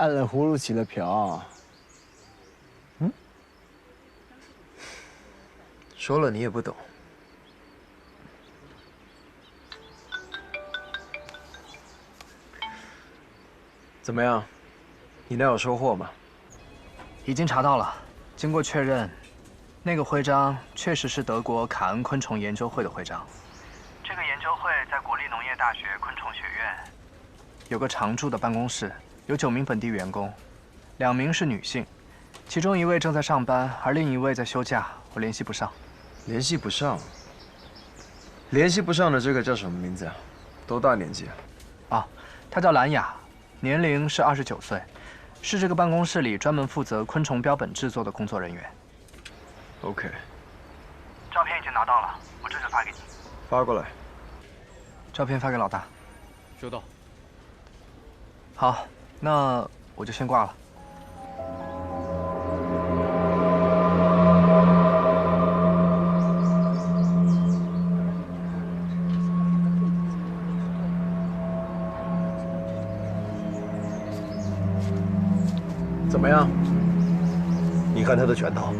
按了葫芦起了瓢。嗯，说了你也不懂。怎么样？你那有收获吗？已经查到了，经过确认，那个徽章确实是德国卡恩昆虫研究会的徽章。这个研究会在国立农业大学昆虫学院，有个常驻的办公室，有9名本地员工，2名是女性，其中1位正在上班，而另1位在休假，我联系不上。联系不上？联系不上的这个叫什么名字啊？多大年纪啊？啊，她叫兰雅，年龄是29岁。是这个办公室里专门负责昆虫标本制作的工作人员。OK。照片已经拿到了，我这就发给你。发过来。照片发给老大。收到。好，那我就先挂了。怎么样？你看他的拳头，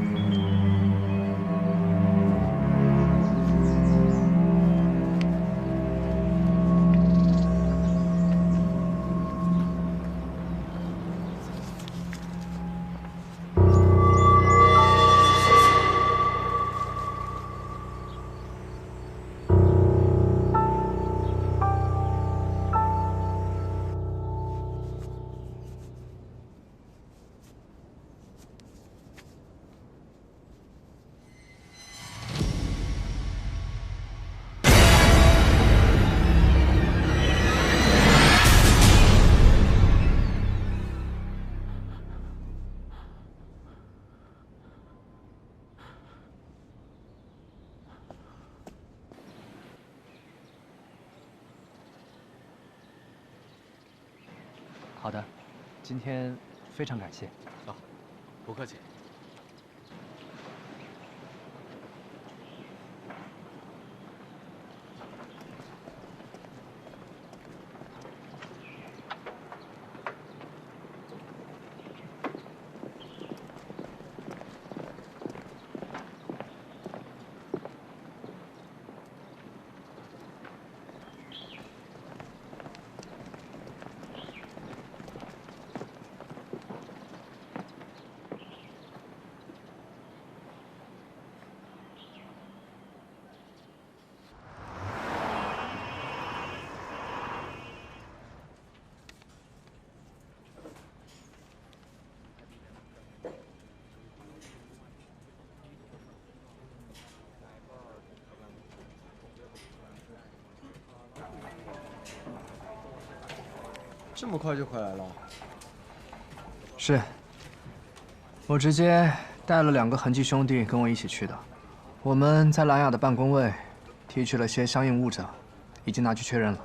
好的，今天非常感谢。啊，不客气。这么快就回来了？是，我直接带了2个痕迹兄弟跟我一起去的。我们在兰雅的办公位提取了些相应物证，已经拿去确认了。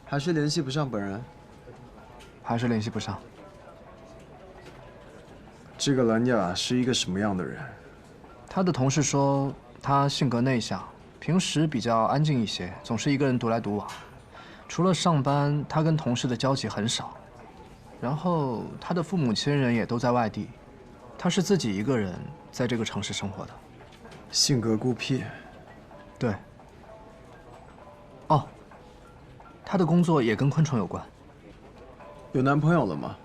还是联系不上本人？还是联系不上。这个兰雅是一个什么样的人？他的同事说他性格内向，平时比较安静一些，总是一个人独来独往。除了上班，他跟同事的交集很少。然后他的父母亲人也都在外地，他是自己一个人在这个城市生活的。性格孤僻。对。哦，他的工作也跟昆虫有关。有男朋友了吗？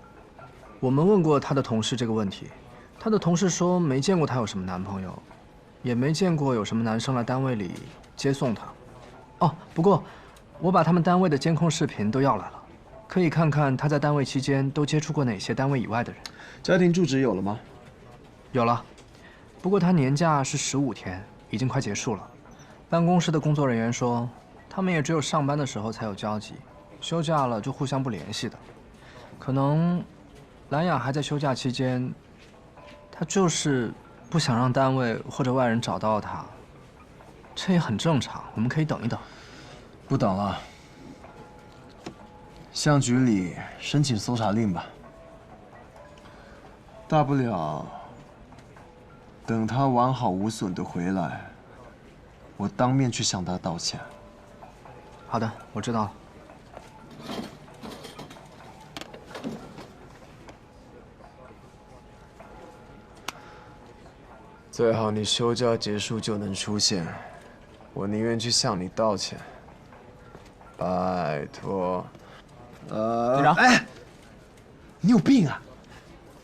我们问过他的同事这个问题，他的同事说没见过他有什么男朋友，也没见过有什么男生来单位里接送他。哦，不过我把他们单位的监控视频都要来了，可以看看他在单位期间都接触过哪些单位以外的人。家庭住址有了吗？有了，不过他年假是15天，已经快结束了。办公室的工作人员说，他们也只有上班的时候才有交集，休假了就互相不联系的。可能兰雅还在休假期间，她就是不想让单位或者外人找到她，这也很正常，我们可以等一等。不等了，向局里申请搜查令吧。大不了等他完好无损的回来，我当面去向他道歉。好的，我知道了。最好你休假结束就能出现，我宁愿去向你道歉。拜托。队长，哎，你有病啊！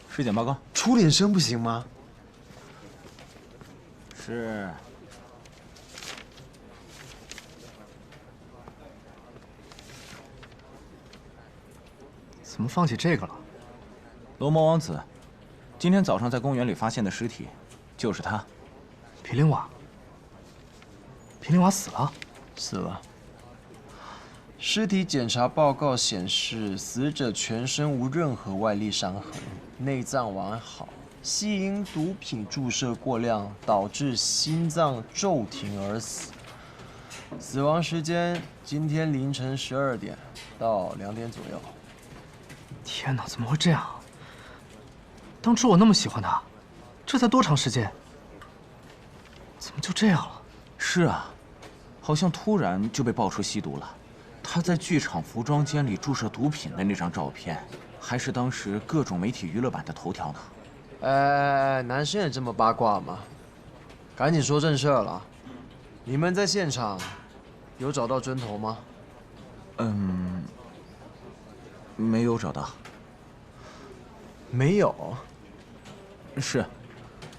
尸检报告。出点声不行吗？是。怎么放起这个了？罗摩王子，今天早上在公园里发现的尸体，就是他。皮林瓦。皮林瓦死了。死了。尸体检查报告显示，死者全身无任何外力伤痕，内脏完好，系因毒品注射过量导致心脏骤停而死。死亡时间今天凌晨12点到2点左右。天哪，怎么会这样？当初我那么喜欢他，这才多长时间？怎么就这样了？是啊，好像突然就被爆出吸毒了。他在剧场服装间里注射毒品的那张照片，还是当时各种媒体娱乐版的头条呢。男生也这么八卦吗？赶紧说正事儿了。你们在现场有找到针头吗？没有找到。没有。是，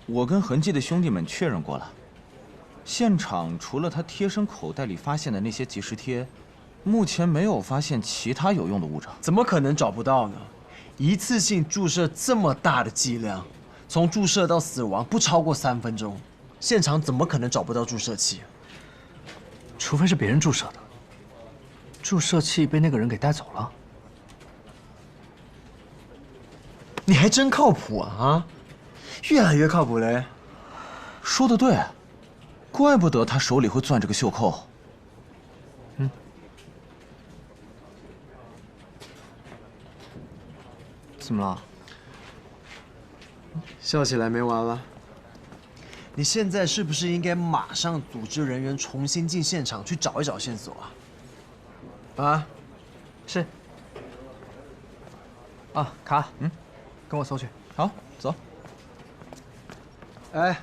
我跟痕迹的兄弟们确认过了。现场除了他贴身口袋里发现的那些即时贴，目前没有发现其他有用的物证。怎么可能找不到呢？一次性注射这么大的剂量，从注射到死亡不超过3分钟，现场怎么可能找不到注射器？除非是别人注射的。注射器被那个人给带走了。你还真靠谱啊！越来越靠谱嘞。说得对，怪不得他手里会攥着个袖扣。怎么了？笑起来没完了。你现在是不是应该马上组织人员重新进现场去找一找线索啊？啊？是。啊，卡，跟我搜去。好，走。哎，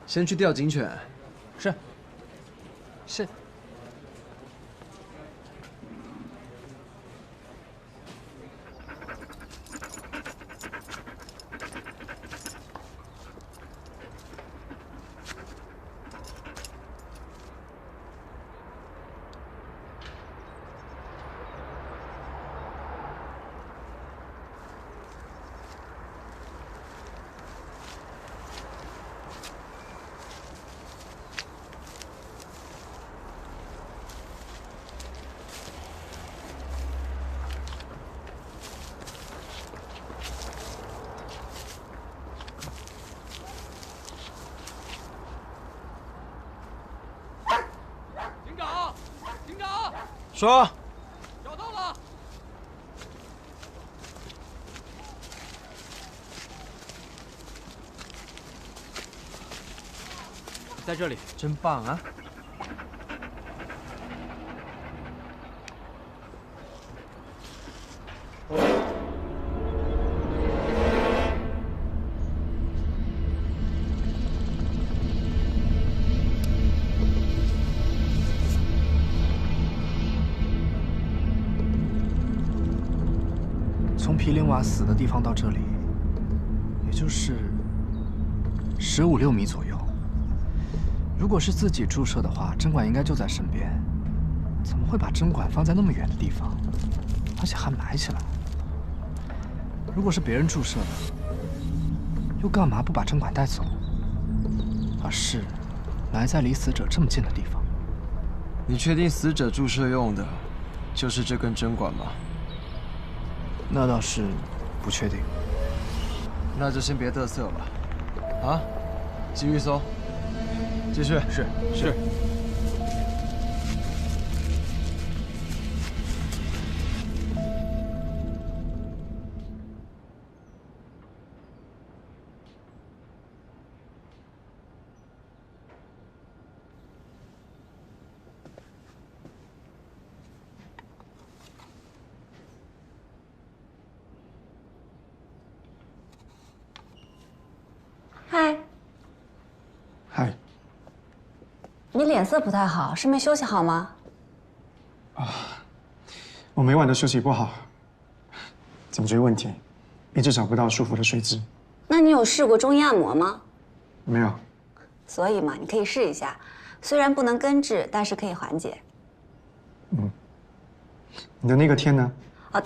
先去调警犬。是。是。说，找到了，在这里。真棒啊！从皮林瓦死的地方到这里，也就是15-16米左右。如果是自己注射的话，针管应该就在身边，怎么会把针管放在那么远的地方，而且还埋起来？如果是别人注射的，又干嘛不把针管带走，而是埋在离死者这么近的地方？你确定死者注射用的就是这根针管吗？那倒是不确定。那就先别嘚瑟了。啊，继续搜。继续。是。嗨，你脸色不太好，是没休息好吗？我每晚都休息不好，颈椎问题，一直找不到舒服的睡姿。那你有试过中医按摩吗？没有。所以嘛，你可以试一下，虽然不能根治，但是可以缓解。你的那个天呢？哦，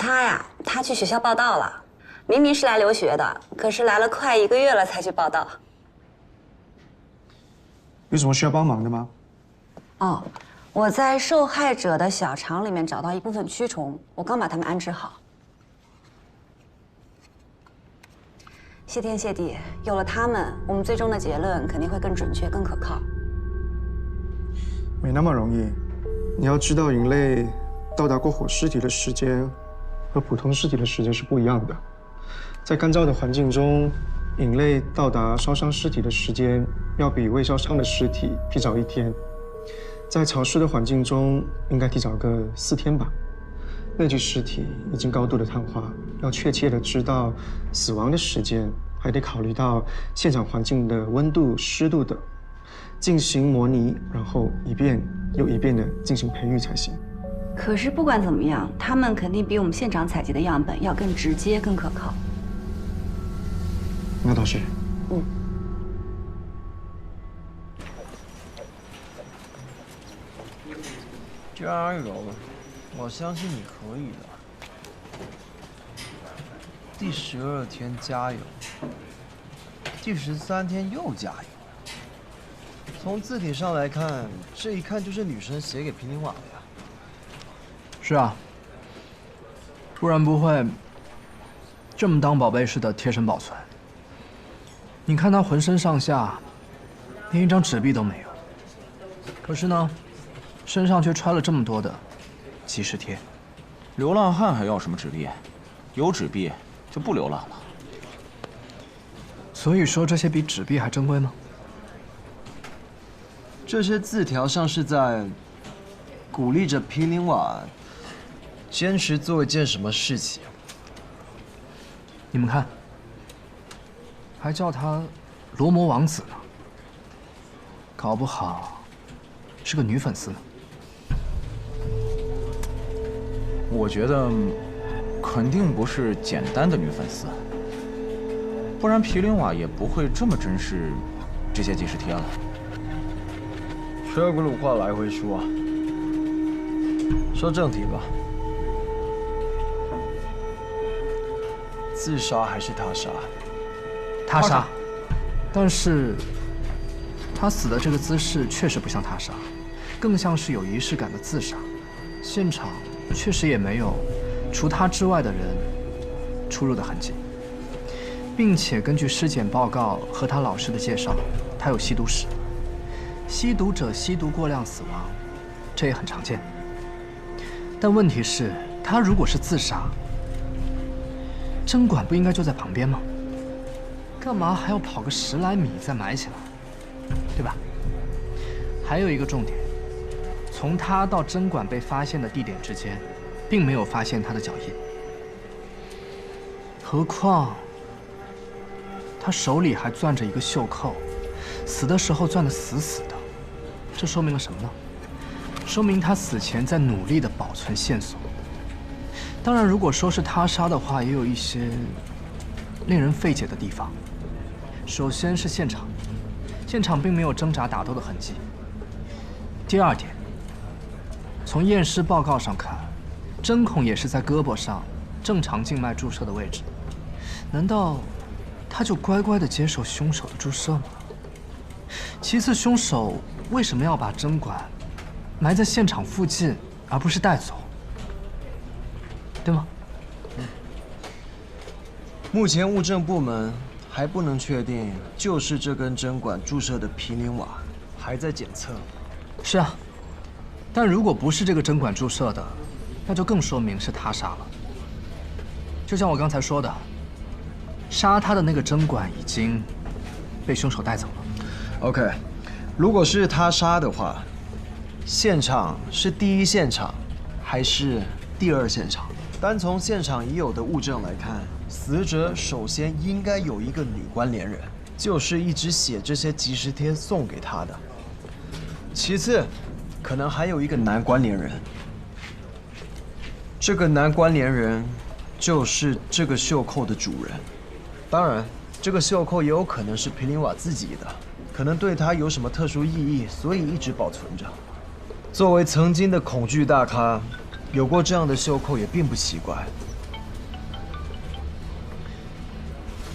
他去学校报到了，明明是来留学的，可是来了快1个月了才去报到。有什么需要帮忙的吗？哦，我在受害者的小肠里面找到一部分蛆虫，我刚把它们安置好。谢天谢地，有了它们，我们最终的结论肯定会更准确、更可靠。没那么容易，你要知道，蝇类到达过火尸体的时间和普通尸体的时间是不一样的。在干燥的环境中，蝇类到达烧伤尸体的时间要比未烧伤的尸体提早1天。在潮湿的环境中，应该提早个4天吧。那具尸体已经高度的碳化，要确切的知道死亡的时间，还得考虑到现场环境的温度、湿度等，进行模拟，然后一遍又一遍的进行培育才行。可是不管怎么样，它们肯定比我们现场采集的样本要更直接、更可靠。那倒是。加油！我相信你可以的。第12天加油，第13天又加油。从字体上来看，这一看就是女生写给平林瓦的呀。是啊，不然不会这么当宝贝似的贴身保存。你看他浑身上下连一张纸币都没有，可是呢，身上却揣了这么多的即时贴。流浪汉还要什么纸币？有纸币就不流浪了。所以说这些比纸币还珍贵吗？这些字条像是在鼓励着皮林瓦坚持做一件什么事情。你们看，还叫他罗摩王子呢，搞不好是个女粉丝呢。我觉得肯定不是简单的女粉丝，不然皮林瓦也不会这么珍视这些即时贴了。车轱辘话来回说，说正题吧。自杀还是他杀？他杀，但是他死的这个姿势确实不像他杀，更像是有仪式感的自杀。现场确实也没有除他之外的人出入的痕迹，并且根据尸检报告和他老师的介绍，他有吸毒史。吸毒者吸毒过量死亡，这也很常见。但问题是，他如果是自杀，针管不应该就在旁边吗？干嘛还要跑个10来米再埋起来，对吧？还有一个重点，从他到针管被发现的地点之间，并没有发现他的脚印。何况，他手里还攥着一个袖扣，死的时候攥得死死的，这说明了什么呢？说明他死前在努力地保存线索。当然，如果说是他杀的话，也有一些令人费解的地方。首先是现场，现场并没有挣扎打斗的痕迹。第二点，从验尸报告上看，针孔也是在胳膊上正常静脉注射的位置。难道他就乖乖地接受凶手的注射吗？其次，凶手为什么要把针管埋在现场附近，而不是带走？对吗？目前物证部门还不能确定就是这根针管注射的皮林瓦，还在检测。是啊，但如果不是这个针管注射的，那就更说明是他杀了。就像我刚才说的，杀他的那个针管已经被凶手带走了。OK， 如果是他杀的话，现场是第一现场还是第二现场？单从现场已有的物证来看，死者首先应该有一个女关联人，就是一直写这些即时贴送给他的。其次，可能还有一个男关联人。这个男关联人就是这个袖扣的主人。当然，这个袖扣也有可能是皮林瓦自己的，可能对他有什么特殊意义，所以一直保存着。作为曾经的恐惧大咖，有过这样的袖扣也并不奇怪。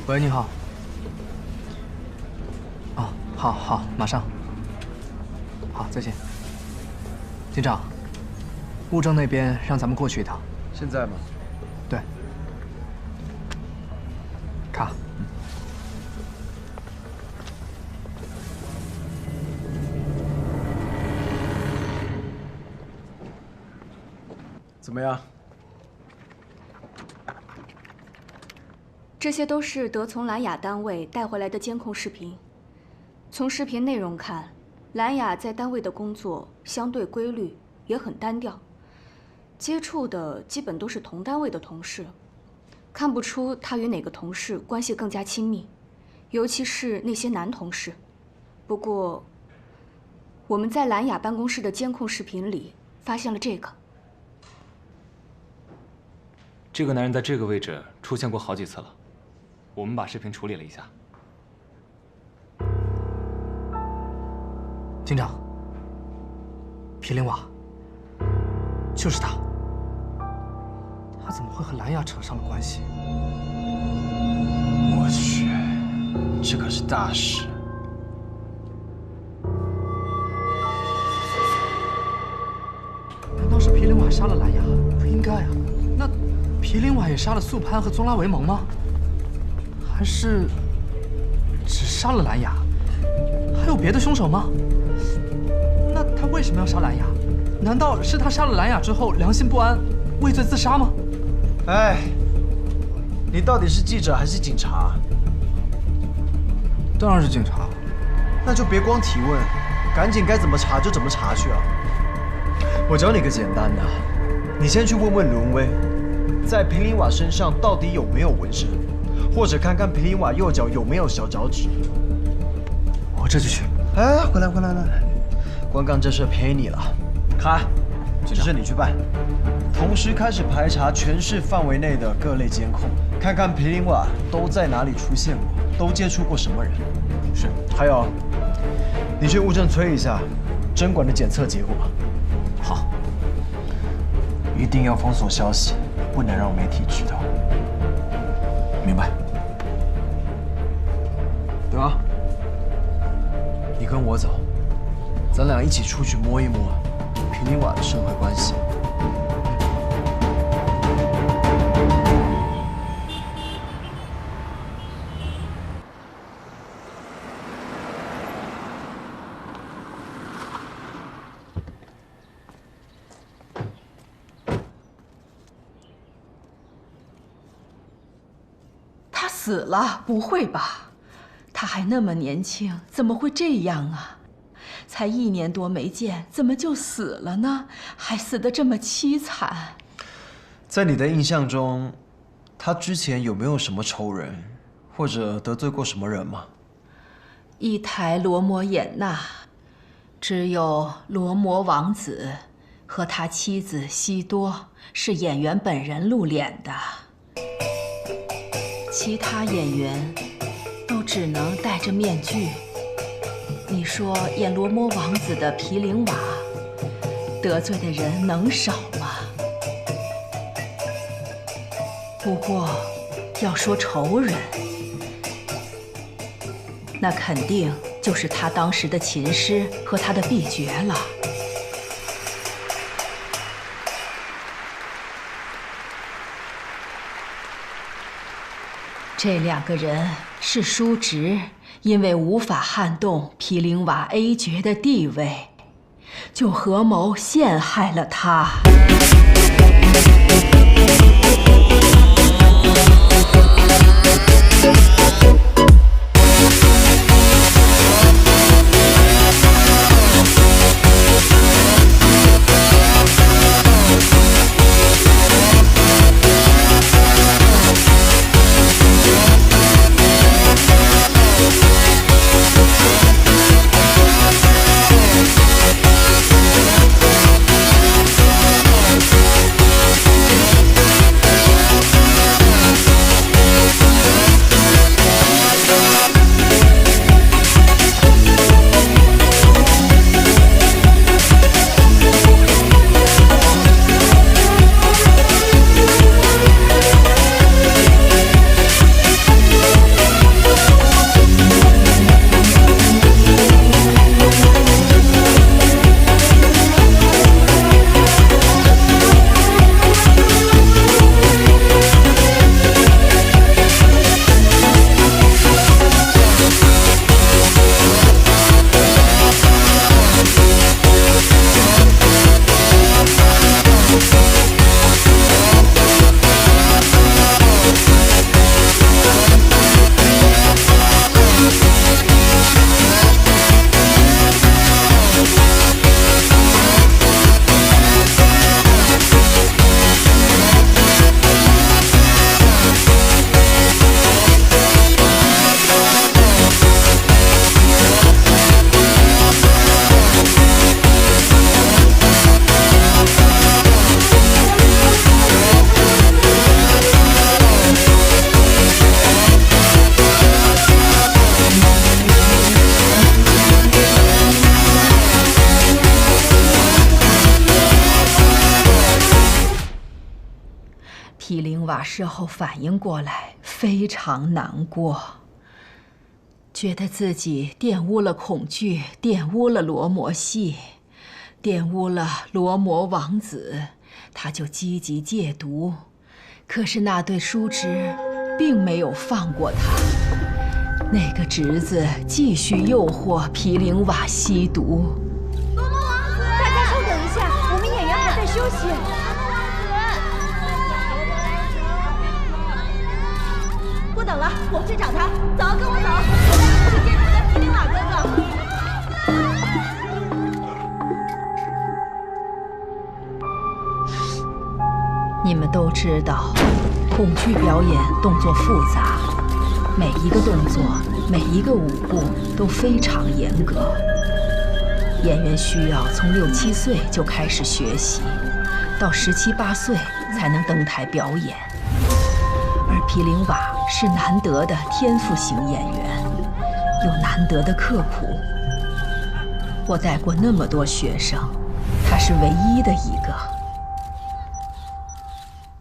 喂，你好。哦，好，马上。好，再见。警长，物证那边让咱们过去一趟。现在吗？对。卡。怎么样？这些都是德从兰雅单位带回来的监控视频。从视频内容看，兰雅在单位的工作相对规律，也很单调，接触的基本都是同单位的同事，看不出她与哪个同事关系更加亲密，尤其是那些男同事。不过，我们在兰雅办公室的监控视频里发现了这个。这个男人在这个位置出现过好几次了，我们把视频处理了一下。警长，皮林瓦，就是他。他怎么会和兰雅扯上了关系？我去，这可是大事。难道是皮林瓦杀了兰雅？不应该啊。那皮林瓦也杀了素潘和宗拉维蒙吗？还是只杀了兰雅？还有别的凶手吗？那他为什么要杀兰雅？难道是他杀了兰雅之后良心不安，畏罪自杀吗？哎，你到底是记者还是警察？当然是警察。那就别光提问，赶紧该怎么查就怎么查去啊！我教你个简单的，你先去问问伦威，在皮林瓦身上到底有没有纹身，或者看看皮林瓦右脚有没有小脚趾。我这就去。哎，回来，光干这事陪你了。卡，这事你去办。同时开始排查全市范围内的各类监控，看看皮林瓦都在哪里出现过，都接触过什么人。是。还有，你去物证催一下针管的检测结果。好。一定要封锁消息，不能让媒体知道。明白。得，你跟我走，咱俩一起出去摸一摸皮林瓦的社会关系。他死了？不会吧？他还那么年轻，怎么会这样啊？才1年多没见，怎么就死了呢？还死得这么凄惨。在你的印象中，他之前有没有什么仇人，或者得罪过什么人吗？伊台罗摩衍那，只有罗摩王子和他妻子西多是演员本人露脸的，其他演员都只能戴着面具。你说演罗摩王子的皮林瓦得罪的人能少吗？不过要说仇人，那肯定就是他当时的琴师和他的婢爵了。这2个人是叔侄，因为无法撼动皮林瓦 A 爵的地位，就合谋陷害了他。毗陵瓦事后反应过来，非常难过，觉得自己玷污了恐惧，玷污了罗摩系，玷污了罗摩王子，他就积极戒毒。可是那对叔侄并没有放过他，那个侄子继续诱惑毗陵瓦吸毒。罗摩王子，大家稍等一下，我们演员还在休息。不等了，我们去找他。走，跟我走，我带你们去见他的毗陵瓦哥哥。你们都知道，恐惧表演动作复杂，每一个动作、每一个舞步都非常严格。演员需要从6、7岁就开始学习，到17、18岁才能登台表演。而毗陵瓦是难得的天赋型演员，有难得的刻苦。我带过那么多学生，他是唯一的一个。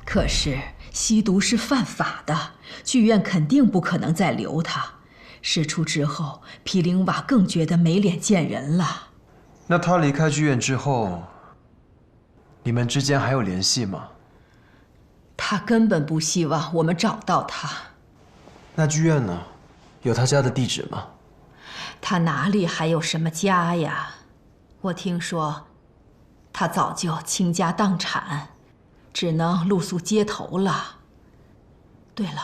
可是吸毒是犯法的，剧院肯定不可能再留他。事出之后，毗陵瓦更觉得没脸见人了。那他离开剧院之后，你们之间还有联系吗？他根本不希望我们找到他。那剧院呢？有他家的地址吗？他哪里还有什么家呀？我听说，他早就倾家荡产，只能露宿街头了。对了，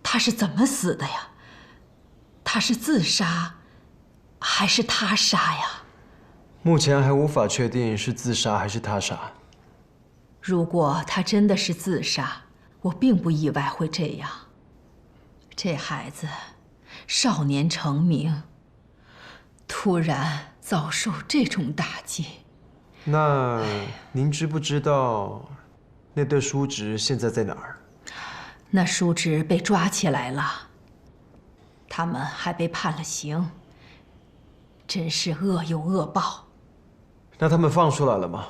他是怎么死的呀？他是自杀，还是他杀呀？目前还无法确定是自杀还是他杀。如果他真的是自杀，我并不意外会这样。这孩子少年成名，突然遭受这种打击。那您知不知道那对叔侄现在在哪儿？那叔侄被抓起来了，他们还被判了刑，真是恶有恶报。那他们放出来了吗？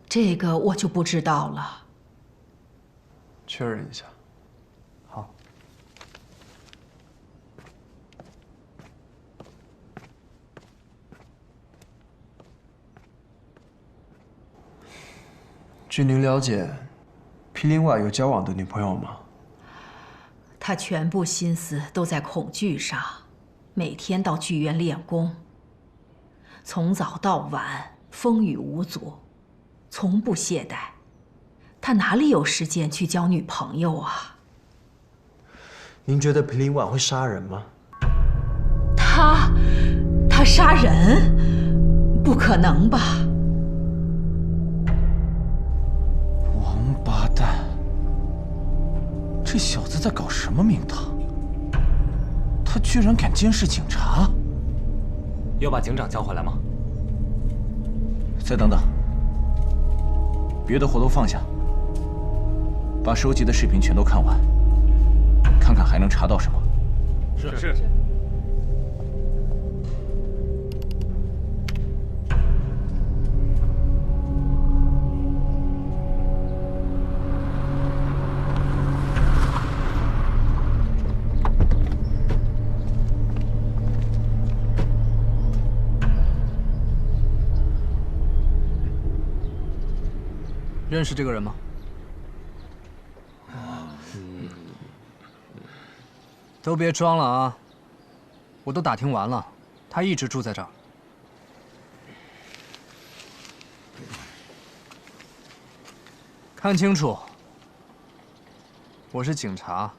这个我就不知道了。确认一下。好。据您了解，毗陵瓦有交往的女朋友吗？他全部心思都在恐惧上，每天到剧院练功，从早到晚风雨无阻，从不懈怠。他哪里有时间去交女朋友啊？您觉得毗陵瓦会杀人吗？他杀人？不可能吧？王八蛋！这小子在搞什么名堂？他居然敢监视警察！要把警长叫回来吗？再等等，别的活都放下，把收集的视频全都看完，看看还能查到什么。是。认识这个人吗？都别装了啊！我都打听完了，他一直住在这儿。看清楚，我是警察。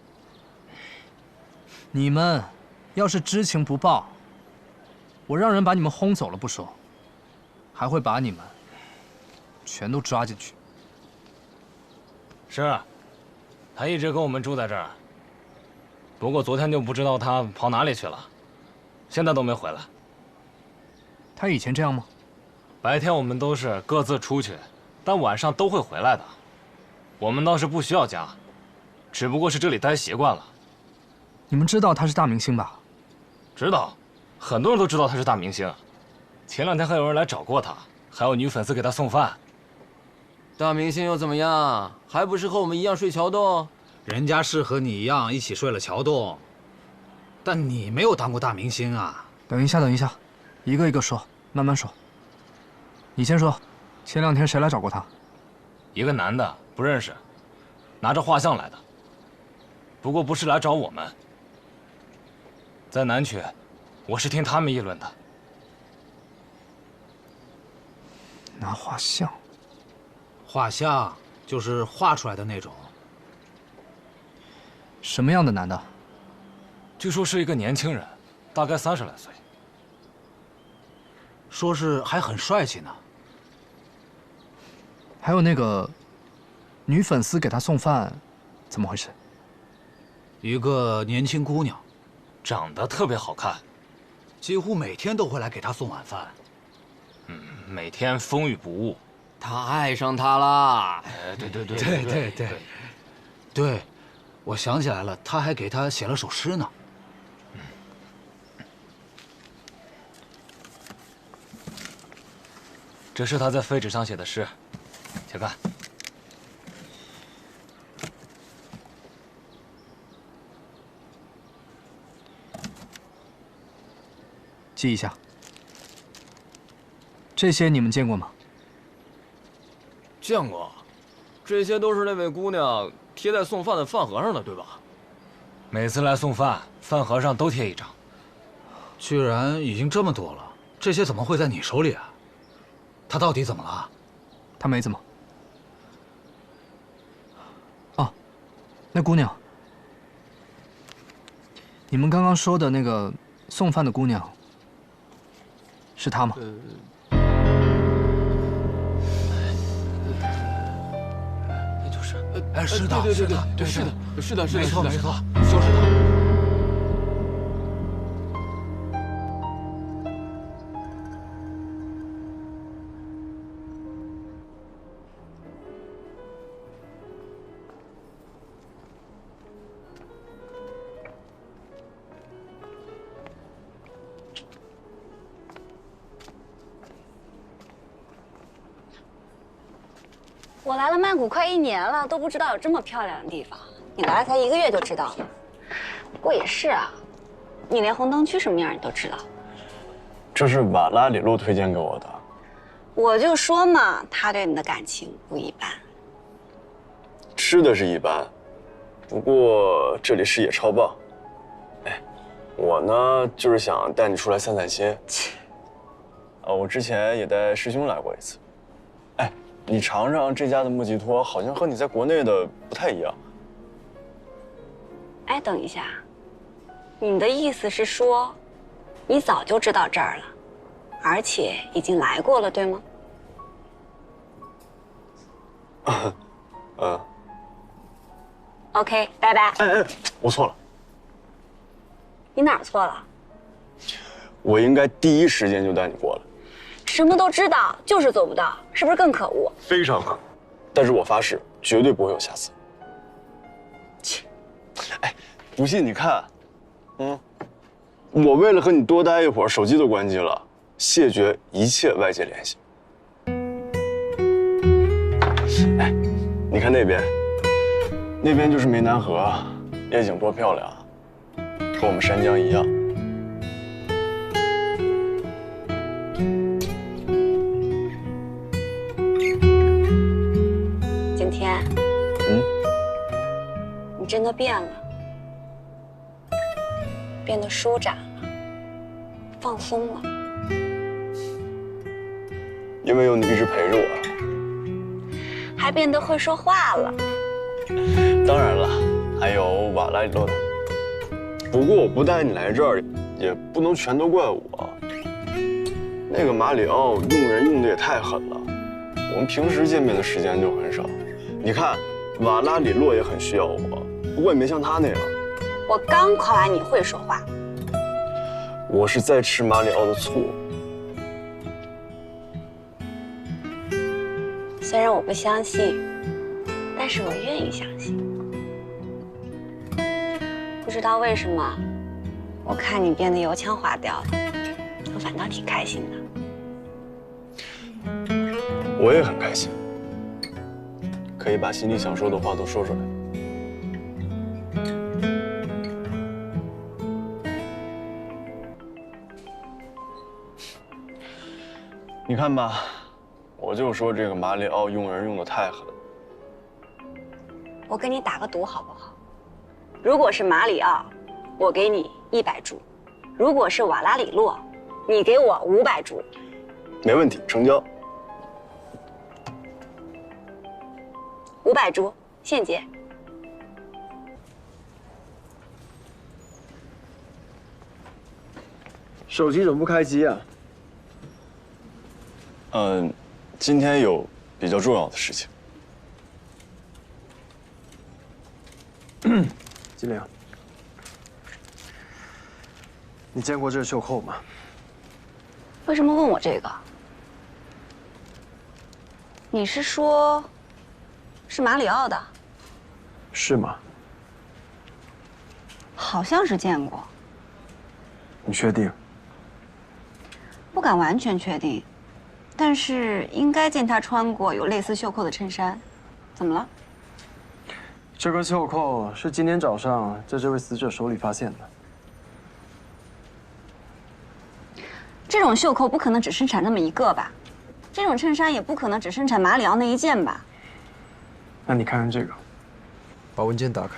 你们要是知情不报，我让人把你们轰走了不说，还会把你们全都抓进去。是，他一直跟我们住在这儿。不过昨天就不知道他跑哪里去了，现在都没回来。他以前这样吗？白天我们都是各自出去，但晚上都会回来的。我们倒是不需要家，只不过是这里待习惯了。你们知道他是大明星吧？知道，很多人都知道他是大明星。前2天还有人来找过他，还有女粉丝给他送饭。大明星又怎么样？还不是和我们一样睡桥洞？人家是和你一样一起睡了桥洞，但你没有当过大明星啊。等一下，等一下，一个一个说，慢慢说。你先说，前2天谁来找过他？一个男的，不认识，拿着画像来的。不过不是来找我们，在南区，我是听他们议论的。拿画像？画像就是画出来的那种。什么样的男的？据说是一个年轻人，大概30来岁。说是还很帅气呢。还有那个女粉丝给他送饭，怎么回事？一个年轻姑娘，长得特别好看，几乎每天都会来给他送晚饭。每天风雨不误。他爱上她啦！对，我想起来了，他还给他写了首诗呢。这是他在废纸上写的诗，请看。记一下。这些你们见过吗？见过，这些都是那位姑娘贴在送饭的饭盒上的，对吧？每次来送饭，饭盒上都贴一张。居然已经这么多了，这些怎么会在你手里啊？他到底怎么了？他没怎么。哦，那姑娘，你们刚刚说的那个送饭的姑娘，是她吗？那就是，哎，是的，对，是的，没错，就是她。我来了曼谷快1年了，都不知道有这么漂亮的地方。你来了才1个月就知道了。不过也是啊，你连红灯区什么样你都知道。这是瓦拉里路推荐给我的。我就说嘛，他对你的感情不一般。吃的是一般，不过这里视野超棒。哎，我呢就是想带你出来散散心。我之前也带师兄来过一次。哎。你尝尝这家的莫吉托，好像和你在国内的不太一样。哎，等一下，你的意思是说，你早就知道这儿了，而且已经来过了，对吗？OK， 拜拜。哎，我错了。你哪儿错了？我应该第一时间就带你过来。什么都知道，就是做不到，是不是更可恶？非常可恶，但是我发誓绝对不会有下次。切，哎，不信你看，我为了和你多待一会儿，手机都关机了，谢绝一切外界联系。哎，你看那边就是湄南河，夜景多漂亮，和我们山江一样。你真的变了，变得舒展了，放松了。因为有你一直陪着我，还变得会说话了。当然了，还有瓦拉里洛的。不过我不带你来这儿，也不能全都怪我。那个马里奥用人用的也太狠了，我们平时见面的时间就很少。你看，瓦拉里洛也很需要我，不过也没像他那样。我刚夸完你会说话。我是在吃马里奥的醋。虽然我不相信，但是我愿意相信。不知道为什么，我看你变得油腔滑调的，我反倒挺开心的。我也很开心。可以把心里想说的话都说出来。你看吧，我就说这个马里奥用人用的太狠。我跟你打个赌好不好？如果是马里奥，我给你100株；如果是瓦拉里洛，你给我500株。没问题，成交。500株，现结。手机怎么不开机啊？今天有比较重要的事情。金玲，你见过这袖扣吗？为什么问我这个？你是说，是马里奥的？是吗？好像是见过。你确定？不敢完全确定，但是应该见他穿过有类似袖扣的衬衫。怎么了？这根袖扣是今天早上在这位死者手里发现的。这种袖扣不可能只生产那么一个吧？这种衬衫也不可能只生产马里奥那一件吧？那你看看这个，把文件打开。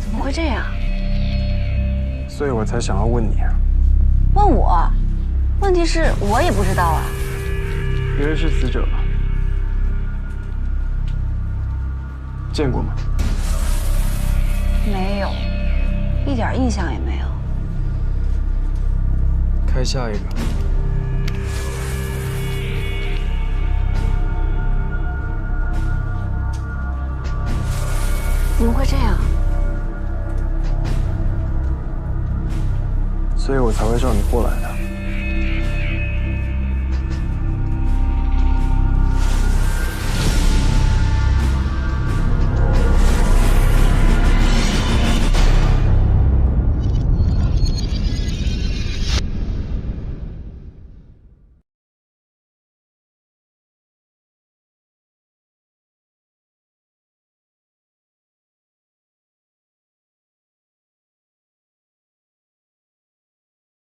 怎么会这样？所以我才想要问你。问我？问题是我也不知道啊。你认识死者吗？见过吗？没有，一点印象也没有。开下一个。怎么会这样？所以我才会叫你过来的。